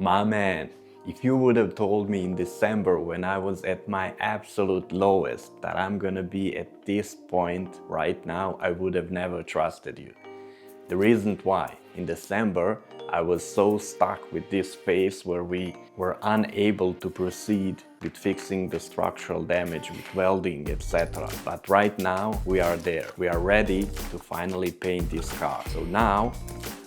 My man, if you would have told me in December when I was at my absolute lowest that I'm gonna be at this point right now, I would have never trusted you. The reason why, in December, I was so stuck with this phase where we were unable to proceed with fixing the structural damage with welding, etc. But right now we are there. We are ready to finally paint this car. So now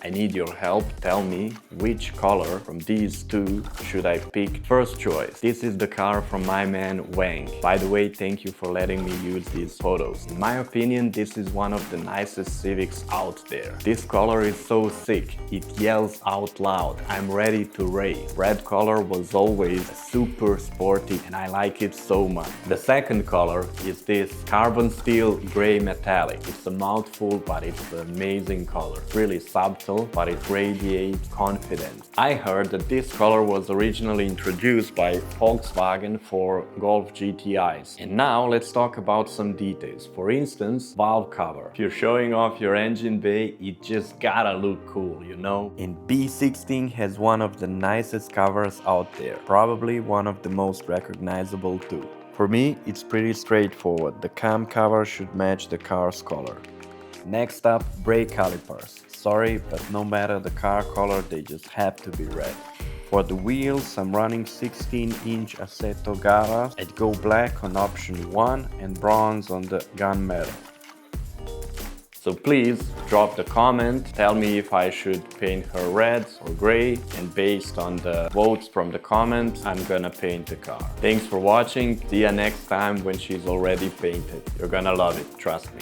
I need your help. Tell me which color from these two should I pick first choice. This is the car from my man Wang. By the way, thank you for letting me use these photos. In my opinion, this is one of the nicest Civics out there. This color is so sick, it yells out loud. I'm ready to race. Red color was always super sporty and I like it so much. The second color is this carbon steel gray metallic. It's a mouthful, but it's an amazing color. Really subtle, but it radiates confidence. I heard that this color was originally introduced by Volkswagen for Golf GTIs. And now let's talk about some details. For instance, valve cover. If you're showing off your engine bay, it just gotta look cool, you know? And B16 has one of the nicest covers out there. Probably one of the most recognizable too. For me, it's pretty straightforward. The cam cover should match the car's color. Next up, brake calipers. Sorry, but no matter the car color, they just have to be red. For the wheels, I'm running 16-inch Assetto Gara. I'd go black on option 1 and bronze on the gunmetal. So please drop the comment, tell me if I should paint her red or gray, and based on the votes from the comments, I'm gonna paint the car. Thanks for watching, see ya next time when she's already painted. You're gonna love it, trust me.